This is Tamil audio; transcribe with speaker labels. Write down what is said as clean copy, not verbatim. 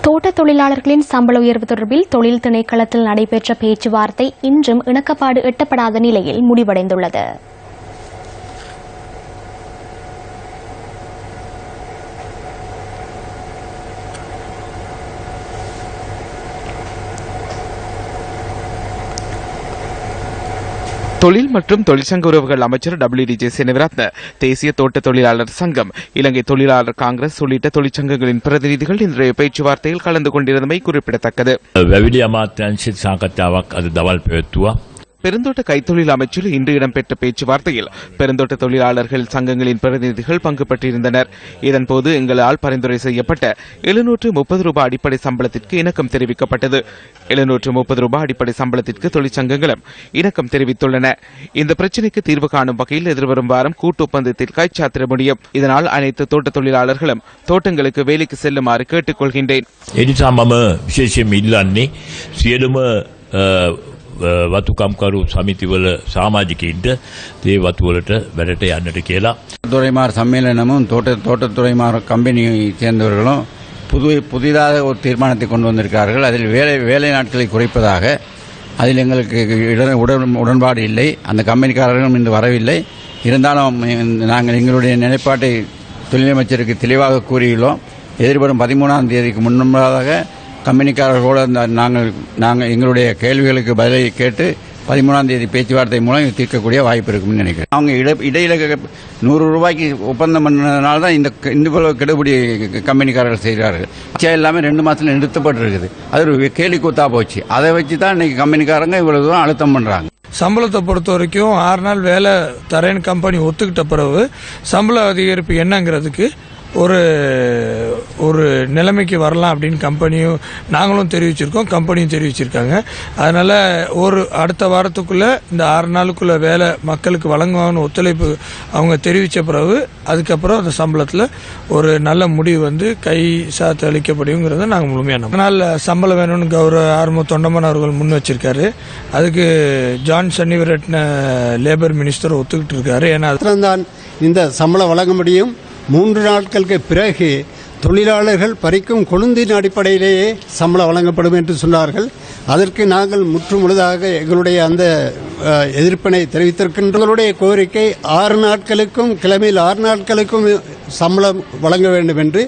Speaker 1: தோட்ட தொழிலாளர்களின் சம்பள உயர்வு தொடர்பில் தொழில் திணைக்களத்தில் நடைபெற்ற பேச்சுவார்த்தை இன்றும் இணக்கப்பாடு எட்டப்படாத நிலையில் முடிவடைந்துள்ளது.
Speaker 2: தொழில் மற்றும் தொழிற்சங்க உறவுகள் அமைச்சர் WDJ சேனவிரத்ன, தேசிய தோட்ட தொழிலாளர் சங்கம், இலங்கை தொழிலாளர் காங்கிரஸ் உள்ளிட்ட தொழிற்சங்கங்களின் பிரதிநிதிகள் இன்றைய பேச்சுவார்த்தையில் கலந்து கொண்டிருந்தமை குறிப்பிடத்தக்கது. பெருந்தோட்ட கைத்தொழில் அமைச்சில் இன்று இடம்பெற்ற பேச்சுவார்த்தையில் பெருந்தோட்ட தொழிலாளர்கள் சங்கங்களின் பிரதிநிதிகள் பங்கு பெற்றிருந்தனர். இதன்போது எங்களால் பரிந்துரை செய்யப்பட்ட 730 ரூபாய் அடிப்படை சம்பளத்திற்கு இணக்கம் தெரிவிக்கப்பட்டது. 730 ரூபாய் அடிப்படை சம்பளத்திற்கு தொழிற்சங்கங்களும் இணக்கம் தெரிவித்துள்ளன. இந்த பிரச்சினைக்கு தீர்வு காணும் வகையில் எதிர்வரும் வாரம் கூட்டு ஒப்பந்தத்தில் கைச்சாத்திட முடியும். இதனால் அனைத்து தோட்ட தொழிலாளர்களும் தோட்டங்களுக்கு வேலைக்கு செல்லுமாறு கேட்டுக்கொள்கின்றேன்.
Speaker 3: වතුකම්කරු සමිතිවල සමාජිකයින්ට ඒ වතුවලට වැඩට යන්නට කියලා
Speaker 4: துறைமார் சம்மேளனமும் தோட்டத்துறைமார் கம்பெனியை சேர்ந்தவர்களும் புதிதாக ஒரு தீர்மானத்தை கொண்டு வந்திருக்கிறார்கள். அதில் வேலை நாட்களை குறைப்பதாக. அதில் எங்களுக்கு உடன்பாடு இல்லை. அந்த கம்பெனிக்காரர்களும் இன்று வரவில்லை. இருந்தாலும் நாங்கள் எங்களுடைய நிலைப்பாட்டை தொழிலமைச்சருக்கு தெளிவாக கூறியுள்ளோம். எதிர்வரும் 13ஆம் தேதிக்கு முன்னதாக கம்பெனிக்காரர்களோடு நாங்கள் எங்களுடைய கேள்விகளுக்கு பதிலை கேட்டு 13ஆம் தேதி பேச்சுவார்த்தை மூலம் தீர்க்கக்கூடிய வாய்ப்பு இருக்கும்னு நினைக்கிறேன். அவங்க இடையில 100 ரூபாய்க்கு ஒப்பந்தம் பண்ணதுனால தான் இந்த கெடுபடி கம்பெனிக்காரர்கள் செய்கிறார்கள். எல்லாமே 2 மாதத்தில் நிறுத்தப்பட்டிருக்குது. அது ஒரு கேலி கூத்தா போச்சு. அதை வச்சு தான் இன்னைக்கு கம்பெனிக்காரங்க இவ்வளவு தூரம் அழுத்தம் பண்றாங்க.
Speaker 5: சம்பளத்தை பொறுத்த வரைக்கும் 6 நாள் வேலை தரேன்னு கம்பெனி ஒத்துக்கிட்ட பிறகு சம்பள அதிகரிப்பு என்னங்கிறதுக்கு ஒரு நிலைமைக்கு வரலாம் அப்படின்னு கம்பெனியும் நாங்களும் தெரிவிச்சிருக்கோம், கம்பெனியும் தெரிவிச்சிருக்காங்க. அதனால அடுத்த வாரத்துக்குள்ள இந்த 6 நாளுக்குள்ள வேலை மக்களுக்கு வழங்குவான்னு ஒத்துழைப்பு அவங்க தெரிவித்த பிறகு அதுக்கப்புறம் அந்த சம்பளத்தில் ஒரு நல்ல முடிவு கை சாத்து அளிக்கப்படுங்கிறத நாங்கள் முழுமையான. அதனால் சம்பளம் வேணும்னு கௌரவ ஆர்மோ தொண்டமான் அவர்கள் முன் வச்சிருக்காரு. அதுக்கு ஜான் சன்னிவரட்ன லேபர் மினிஸ்டர் ஒத்துக்கிட்டு இருக்காரு. ஏன்னா
Speaker 6: இந்த சம்பளம் வழங்க முடியும். 3 நாட்களுக்கு பிறகு தொழிலாளர்கள் பறிக்கும் கொழுந்தின் அடிப்படையிலேயே சம்பளம் வழங்கப்படும் என்று சொன்னார்கள். அதற்கு நாங்கள் முற்றுமுழுதாக எங்களுடைய அந்த எதிர்ப்பினை தெரிவித்திருக்கின்ற எங்களுடைய கோரிக்கை 6 நாட்களுக்கும் கிழமையில் 6 நாட்களுக்கும் சம்பளம் வழங்க வேண்டும் என்று